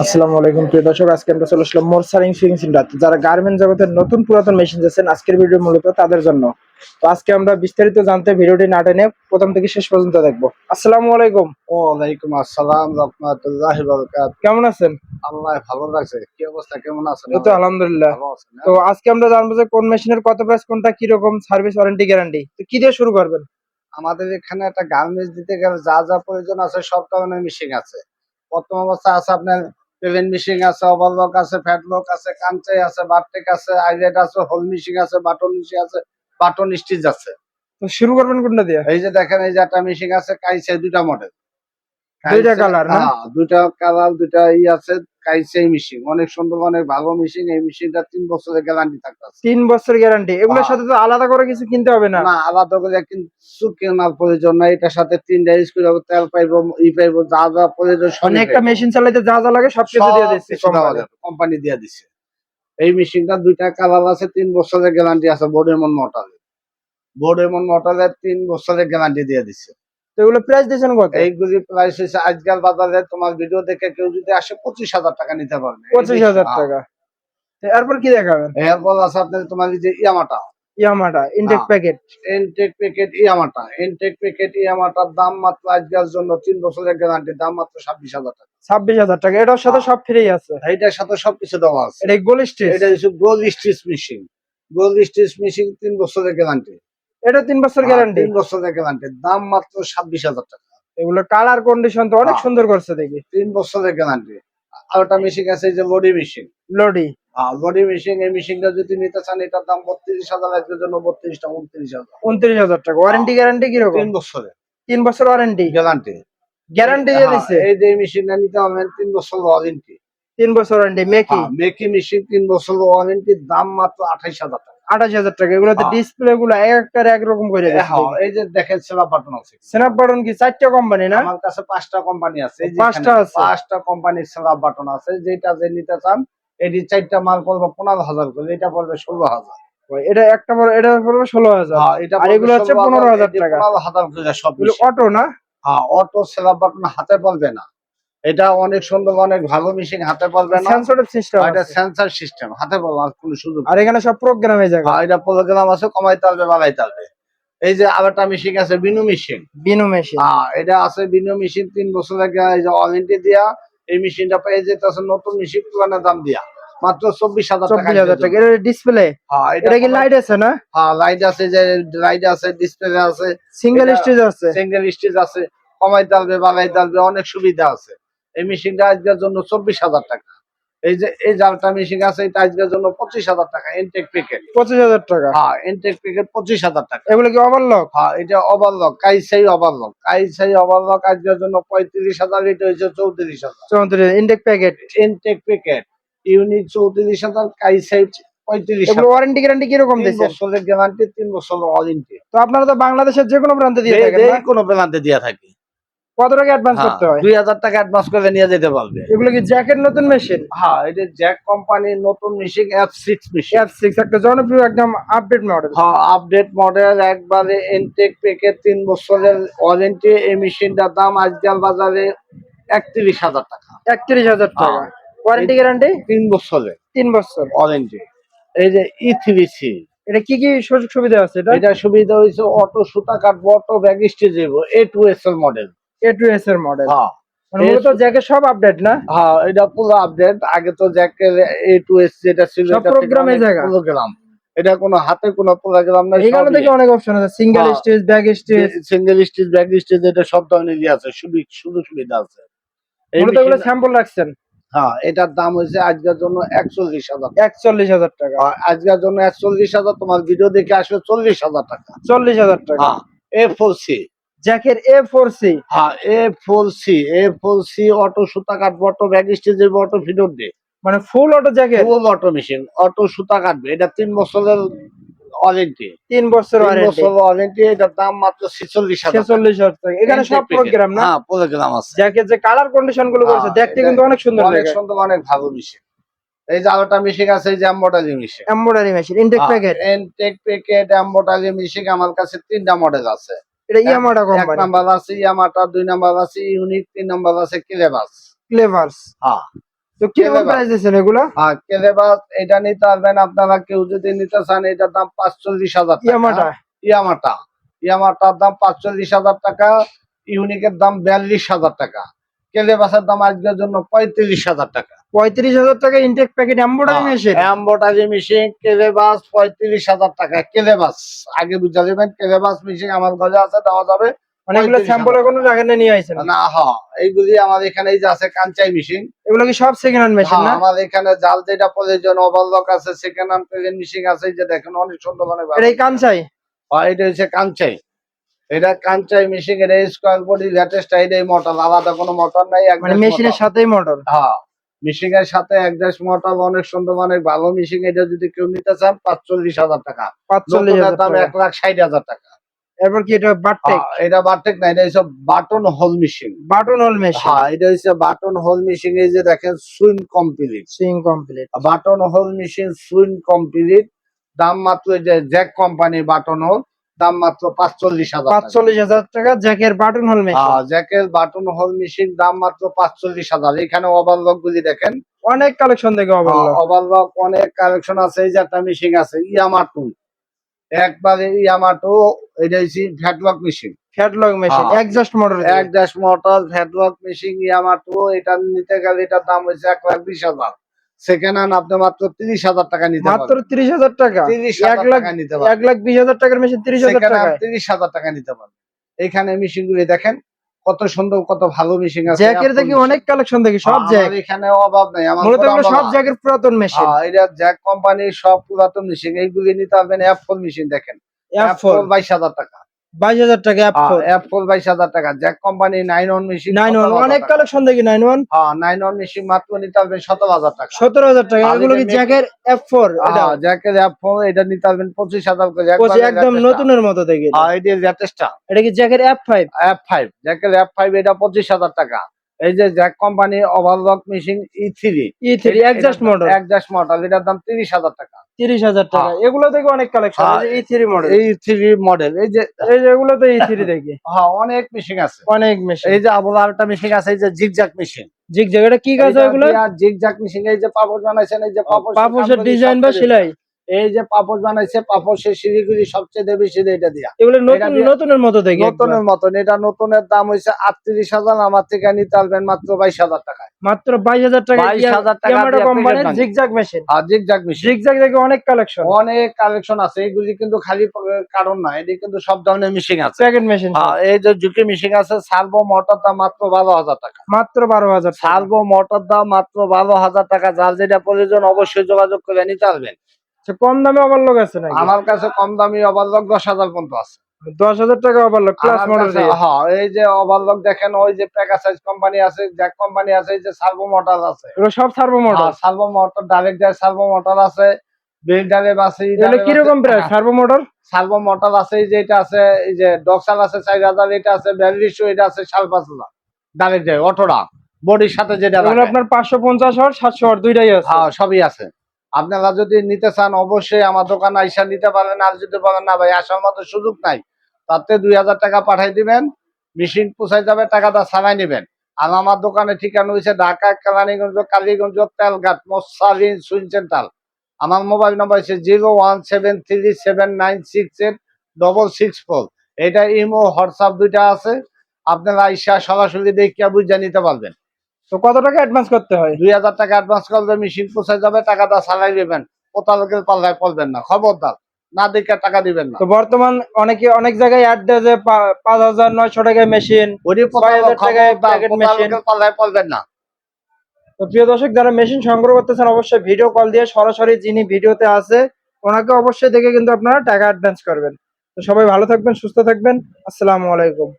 আসসালামু আলাইকুম প্রিয় দর্শক, আজকে আমরা চলে আসলাম মোরসারিং সুইং সেন্টার। যারা গার্মেন্ট জগতের নতুন পুরাতন মেশিন যাচ্ছেন, আজকের ভিডিও মূলত তাদের জন্য। তো আজকে আমরা বিস্তারিত জানতে ভিডিওটি না টেনে প্রথম থেকে শেষ পর্যন্ত দেখবো। আসসালামু আলাইকুম। ওয়ালাইকুম আসসালাম রাহমাতুল্লাহি ওয়া বারাকাতুহু। কেমন আছেন? আল্লাহ ভালো রাখছে। কি অবস্থা, কেমন আছেন? এই তো আলহামদুলিল্লাহ। ভালো আছেন? তো আজকে আমরা জানবো যে কোন মেশিনের কত প্রাইস, কোনটা কি রকম সার্ভিস, ওয়ারেন্টি, গ্যারান্টি। তো কি দিয়ে শুরু করবেন? আমাদের এখানে একটা গার্মেন্টস দিতে গেলে যা যা প্রয়োজন আছে সব ধরনের মেশিন আছে। প্রথম অবস্থা আছে আপনার পেভেন মেশিন আছে, ওভারলক আছে, ফ্যাটলক আছে, কাঞ্চাই আছে, বারটেক আছে, আইলেট আছে, হোল মেশিন আছে, বাটন মেশিন আছে, বাটন স্টিচ আছে। তো শুরু করবেন কোনটা দিয়ে? এই যে দেখেন, এই যে একটা মেশিন আছে কাইসে, দুইটা মডেল। দুইটা কালার না? হ্যাঁ, দুইটা কালার, দুইটা আছে। কাইসেই মেশিন অনেক সুন্দর, অনেক ভালো মেশিন। এই মেশিনটা 3 বছরের গ্যারান্টি থাকতেছে। 3 বছর গ্যারান্টি। এগুলোর সাথে তো আলাদা করে কিছু কিনতে হবে না? না, আলাদা করে কিছু কেনার প্রয়োজন নাই। এটার সাথে 3টা স্ক্রু হবে, তেল পাইবো, পাইবো, যা যা প্রয়োজন সব মানে একটা মেশিন চালাইতে যা যা লাগে সবকিছু দিয়ে দিচ্ছে কোম্পানি। কোম্পানি দিয়ে দিচ্ছে। এই মেশিনটা দুইটা কালার আছে, 3 বছরের গ্যারান্টি আছে। বোর্ডেমন মোটরের 3 বছরের গ্যারান্টি দিয়ে দিচ্ছে। তো এগুলো প্রাইস দিয়েছেন কত? এইগুলি প্রাইস হচ্ছে আজকাল বাজারে, তোমার ভিডিও দেখে কেউ যদি আসে 25,000 টাকা নিতে পারবে। 25,000 টাকা। এরপর কি দেখাবেন? এরপর আছে আপনার তোমার এই যে ইয়ামাটা। ইয়ামাটা ইনটেক প্যাকেট। ইনটেক প্যাকেট ইয়ামাটার দাম মাত্র আজকের জন্য 3 বছরের গ্যারান্টি, দাম মাত্র 26,000 টাকা। 26,000 টাকা। এটার সাথে সব ফ্রি আছে? এইটার সাথে সবকিছু দেওয়া আছে। এটা গোল্ড স্টিচ? এটা হচ্ছে gold stitch machine. Gold stitch machine 3 বছরের গ্যারান্টি। এটা 3 বছর গ্যারান্টি? 3 বছরের গ্যারান্টি, দাম মাত্র 26,000 টাকা। এগুলো কালার কন্ডিশন তো অনেক সুন্দর করছে দেখি। 3 বছরের গ্যারান্টি। আর একটা মেশিন আছে, এই যে বডি মেশিন। লডি? বডি মেশিন, এই মেশিনটা যদি নিতে চান এটার দাম 32,000, আজকের জন্য 32টা 29,000। 29,000 টাকা। ওয়ারেন্টি গ্যারান্টি কিরকম? 3 বছরের 3 বছর ওয়ারেন্টি? গ্যারান্টি। গ্যারান্টি দিয়ে দিচ্ছে? এই যে মেশিনটা নিতে পারবেন 3 বছর ওয়ারেন্টি। 3 বছর ওয়ারেন্টি। মেকি? মেকি মেশিন 3 বছর ওয়ারেন্টি, দাম মাত্র 28,000 টাকা। 28,000 টাকা। এগুলোতে ডিসপ্লে গুলো একটার একরকম করে দিচ্ছে। এই যে দেখেন স্ন্যাপ বাটন আছে। স্ন্যাপ বাটন কি 4টা কোম্পানি না? আমার কাছে 5টা কোম্পানি আছে। এই যে 5টা আছে? 5টা কোম্পানির স্ন্যাপ বাটন আছে। যেটা যে নিতে চান, এটি 4টা মাল পড়বে 15,000 করে, এটা পড়বে 16,000। এটা একটা বড়, এটা পড়বে 16,000। আর এগুলো হচ্ছে 15,000 টাকা। 15,000 করে সব। এগুলো অটো না? অটো স্ন্যাপ বাটন হাতে পড়বে না। এটা অনেক সুন্দর, অনেক ভালো মেশিন, হাতে পড়বে না। সেন্সরের সিস্টেম? এটা সেন্সর সিস্টেম, হাতে পড়বে না কোনো সুযোগ। আর এখানে সব প্রোগ্রামে জায়গা? এটা প্রোগ্রাম আছে, কমাইতে হবে, বাড়াইতে হবে। এই যে আরেকটা মেশিন আছে, বিনু মেশিন। বিনু মেশিন? এটা আছে বিনু মেশিন, 3 বছরের ওয়ারেন্টি দিয়া। এই মেশিনটা পেয়ে যেতে আছে নতুন মেশিন, পুরানো দাম দিয়া মাত্র 24,000 টাকা। 24,000 টাকা। এটা ডিসপ্লে? এটা কি লাইট আছে না? লাইট আছে, যে লাইট আছে, ডিসপ্লে আছে, সিঙ্গেল স্টেজ আছে? সিঙ্গেল স্টেজ আছে। কমাইতে হবে, বাড়াইতে হবে, অনেক সুবিধা আছে। এই মেশিনটা আজকের জন্য 24,000 টাকা। এই যে জালটা মেশিন আছে, এটা আজকের জন্য 25,000 টাকা। ইনটেক প্যাকেট 25,000 টাকা? ইনটেক প্যাকেট 25,000 টাকা। এগুলো কি ওভারলক? এটা ওভারলক, কাইসাই ওভারলক আজকের জন্য 35,000। এটা হচ্ছে 34,000। 34 intact packet? Intact packet unit 34,000, কাইসাই 35,000। এগুলো ওয়ারেন্টি গ্যারান্টি কি রকম 3 দিয়েছেন? বছরের গ্যারান্টি, 3 বছর ওয়ারেন্টি। তো আপনারা তো বাংলাদেশের যে কোনো প্রান্তে দিয়ে থাকেন না? কোনো প্ল্যান্টে দিয়া থাকি। কত টাকা অ্যাডভান্স করতে হয়? 2,000 টাকা অ্যাডভান্স করে নিয়ে যেতে পারবে। এগুলো কি জ্যাকের নতুন মেশিন? এটা জ্যাক কোম্পানির নতুন মেশিন, F6 মেশিন। F6 একটা জনপ্রিয় একদম আপডেট মডেল। আপডেট মডেল, একবারে ইনটেক প্যাকেট, 3 বছরের ওয়ারেন্টি। এই মেশিনটার দাম আজকাল বাজারে 31,000 টাকা। 31,000 টাকা। Warranty guarantee? 3 বছরের 3 বছর ওয়ারেন্টি। এই যে E3C, এটা কি কি সুযোগ সুবিধা আছে? এটা সুবিধা হয়েছে অটো সুতা কাটবো, অটো ব্যাগ স্টিচ দেবো, A2S এর মডেল। A2S এর মডেল? মানে মূলত জ্যাকের সব আপডেট না? এটা পুরো আপডেট। আগে তো জ্যাকের A2S যেটা ছিল, সব প্রোগ্রামে জায়গা? প্রোগ্রাম। এটা কোনো হাতে কোনো প্রোগ্রাম না। এখানে থেকে অনেক অপশন আছে, single stage, bag stage, single stitch, bag stitch, এটা সব ধরনেরই আছে, শুধু সুবিধা আছে। মূলত এগুলো স্যাম্পল রাখছেন? এটার দাম হয়েছে আজকের জন্য 41,000। 41,000 টাকা? আজকের জন্য 41,000। তোমার ভিডিও দেখে আসবে 40,000 টাকা। 40,000 টাকা? A4C, জ্যাকের A4C? A4C অটো সুতা কাটবো, অটো ব্যাগ স্টিচ দেবো, অটো ফিডর দে, মানে ফুল অটো জ্যাকেট? ফুল অটো মেশিন, অটো সুতা কাটবে। এটা 3 বছরের ওয়ারেন্টি। 3 বছর ওয়ারেন্টি। এটার দাম মাত্র 46,000। 46,000 টাকা। এখানে সব প্রোগ্রাম না? প্রোগ্রাম আছে। জ্যাকের যে কালার কন্ডিশন গুলো করেছে দেখতে কিন্তু অনেক সুন্দর অনেক লাগে। সুন্দর, অনেক ভালো মেশিন। এই যে আরেকটা মেশিন আছে, এই যে embroidery machine. Embroidery machine intact packet? Intact packet embroidery machine আমার কাছে 3টা মডেল আছে। এটা ইয়ামাটা 1 কোম্পানি? নাম্বার আছে ইয়ামাটা, 2 নাম্বার আছে ইউনিক, 3 নাম্বার আছে ক্লেভার্স। ক্লেভার্স? তো কিরকম কেলেবাস। প্রাইস দিচ্ছেন এগুলো? কেলেবাস এটা নিতে পারবেন আপনারা, কেউ যদি নিতে চান এটার দাম 45,000 টাকা। ইয়ামাটা ইয়ামাটা ইয়ামাটার দাম 45,000 টাকা, ইউনিকের দাম 42,000 টাকা, কেলেবাসের দাম আজকের জন্য 35,000 টাকা। 35,000 টাকা ইনটেক packet embroidery machine. Embroidery machine কেলেবাস 35,000 টাকা। কেলেবাস আগে বুঝা যাবেন, কেলেবাস মেশিন আমার ঘরে আছে, দেওয়া যাবে। অনেকগুলো 35,000 স্যাম্পল কোনো জায়গায় নিয়ে আইছেন? না, এইগুলি আমার এখানে এই যে আছে কাঞ্চাই মেশিন। এগুলো কি সব সেকেন্ড হ্যান্ড মেশিন না? আমার এখানে জাল যেটা প্রয়োজন, ওভারলক আছে, সেকেন্ড হ্যান্ড প্রেজেন্ট মেশিন আছে, এই যে দেখেন অনেক সুন্দর, অনেক ভালো। এটাই কাঞ্চাই? এটা হচ্ছে কাঞ্চাই, এটা কাঞ্চাই মেশিন, এটা স্কোয়ার বডি লেটেস্ট, এটাই মোটর, আলাদা কোনো মোটর নাই, মানে মেশিনের সাথেই মোটর? মেশিনের সাথে একজাস্ট মোটর, অনেক সুন্দর, অনেক ভালো মেশিন। এটা যদি কেউ নিতে চান 45,000 টাকা। 45,000 দাম টাকা। 1,60,000 টাকা। এরপর কি এটা বারটেক? এটা বারটেক না, এটা হচ্ছে button hole machine. Button hole machine? এটা হচ্ছে বাটন হোল মেশিন। এই যে দেখেন swing complete, swing complete. Button hole machine swing complete. দাম মাত্র, এই যে জ্যাক কোম্পানি বাটন হোল, দাম মাত্র 45,000 টাকা। 45,000 টাকা জ্যাকের বাটন হোল মেশিন। জ্যাকের বাটন হোল মেশিন দাম মাত্র 45,000। এখানে ওভারলক গুলি দেখেন, অনেক কালেকশন দেখে ওভারলক। ওভারলক অনেক কালেকশন আছে। এই যে একটা মেশিন আছে ইয়ামাটু, একবারে ইয়ামাটু, এটা হচ্ছে flatlock machine. Flatlock machine exhaust motor? Exhaust motor flatlock machine Yamato. এটা নিতে গেলে এটার দাম হচ্ছে 1,20,000। সেকেন্ড হ্যান্ড আপনি মাত্র 30,000 টাকা নিতে পারবেন। মাত্র 30,000 টাকা? 30,000 টাকা নিতে পারবেন। 1,20,000 টাকার মেশিন 30,000 টাকা? 30,000 টাকা নিতে পারবেন। এখানে মেশিন গুলি দেখেন কত সুন্দর, কত ভালো মেশিন আছে। জ্যাকের দেখি অনেক কালেকশন দেখি, সব জ্যাক এখানে অভাব নাই। মূলত এগুলো সব জ্যাকের পুরাতন মেশিন। এটা জ্যাক কোম্পানির সব পুরাতন মেশিন। এইগুলি নিতে পারবেন। F4 মেশিন দেখেন, F4 22,000 টাকা। 22,000 টাকা F4? F4 22,000 টাকা। জ্যাক কোম্পানি 9-1 মেশিন, 9-1 অনেক কালেকশন দেখি। 9-1 9-1 মেশিন মাত্র নিতে পারবেন 17,000 টাকা। 17,000 টাকা। এগুলো কি জ্যাকের F4? জ্যাকের F4 এটা নিতে পারবেন 25,000 করে। একদম নতুনের মতো দেখি। এটা লেটেস্টটা। এটা কি জ্যাকের F5? F5 জ্যাকের F5 এটা 25,000 টাকা। এই যে Jack company overlock machine E3 exhaust motor, exhaust model, এটার দাম 30,000 টাকা। 30,000 টাকা। এগুলো থেকে অনেক কালেকশন। এই যে E3 মডেল, E3 মডেল, এই যে এগুলো তো E3 দেখি। অনেক মেশিন আছে, অনেক মেশিন। এই যে আবার আরেকটা মেশিন আছে, এই যে জিগজ্যাগ মেশিন। জিগজ্যাগ এটা কি কাজ হয় এগুলো? জিগজ্যাগ মেশিন, এই যে পাপোশ বানাইছেন, এই যে পাপোশের ডিজাইন বা সেলাই? এই যে পাপোশ বানাইছে, পাপোশের সিঁড়িগুলি সবচেয়ে বেশি এটা দিয়া। এগুলো নতুনের মতো দেখি। নতুনের মতন। এটা নতুনের দাম হইছে 38,000। আমার থেকে নিতে পারবেন মাত্র 22,000 টাকায়। মাত্র 22,000 টাকা? 22,000 টাকা ইয়ামাটা কোম্পানির zigzag machine. Zigzag machine. Zigzag দেখে অনেক কালেকশন, অনেক কালেকশন আছে। এগুলি কিন্তু খালি কারণ না, এটি কিন্তু সব ধরনের মেশিন আছে। Packet machine. এই যে ঝুঁকি মেশিন আছে, সার্ভো মোটর দাম মাত্র 12,000 টাকা। মাত্র 12,000 টাকা। সার্ভো মোটর দাম মাত্র 12,000 টাকা। যার যেটা প্রয়োজন অবশ্যই যোগাযোগ করে নিতে পারবেন। কম দামে ওভারলক আছে নাকি? আমার কাছে কম দামি ওভারলক 10,000 পর্যন্ত আছে। 10,000 টাকা ওভারলক প্লাস মোটর দিয়ে? এই যে ওভারলক দেখেন, ওই যে পেগাসাস কোম্পানি আছে, জ্যাক কোম্পানি আছে, এই যে সার্ভো মোটর আছে। এগুলো সব servo motor? Servo motor, direct যায় সার্ভো মোটর আছে, বেল্টারে আছে। এগুলো কি রকম price servo motor? Servo motor আছে, এই যে এটা আছে, এই যে ডক্সাল আছে 4,000, এটা আছে 4200, এটা আছে 5,500। ডাইরেক্ট যায় অটোরা বডির সাথে যেটা লাগে। এগুলো আপনার 550 ওয়াট 700 ওয়াট দুইটাই আছে? সবই আছে। আপনারা যদি নিতে চান অবশ্যই আমার দোকানে আইসা নিতে পারেন। আর যদি বলেন না ভাই আসার মতো সুযোগ নাই, তাতে 2,000 টাকা পাঠাই দিবেন, মেশিন পৌঁছাই যাবে, টাকাটা ছাড়াই নেবেন। আর আমার দোকানের ঠিকানা হয়েছে ঢাকা কেরানীগঞ্জ, কালীগঞ্জ, তেলঘাট, মশারিন সুইং সেন্টার। আমার মোবাইল নম্বর হচ্ছে 01737968664। এটা ইমো হোয়াটসঅ্যাপ দুইটা আছে। আপনারা আইসা সরাসরি দেখিয়া বুঝা নিতে পারবেন। তো কত টাকা অ্যাডভান্স করতে হয়? 2,000 টাকা অ্যাডভান্স করলে মেশিন পৌঁছে যাবে, টাকাটা ছাড়াই দেবেন। কোথাও লোকের পাল্লায় পড়বেন না, খবরদার, না দেখে টাকা দিবেন না। তো বর্তমান অনেক জায়গায় অ্যাড দেয় যে 5,900 টাকায় মেশিন, 6,000 টাকায় প্যাকেট মেশিন। পাল্লায় পড়বেন না। তো প্রিয় দর্শক, যারা মেশিন সংগ্রহ করতেছেন অবশ্যই ভিডিও কল দিয়ে সরাসরি যিনি ভিডিওতে আছে ওনাকে অবশ্যই দেখে কিন্তু আপনারা টাকা অ্যাডভান্স করবেন। তো সবাই ভালো থাকবেন, সুস্থ থাকবেন। আসসালামু আলাইকুম।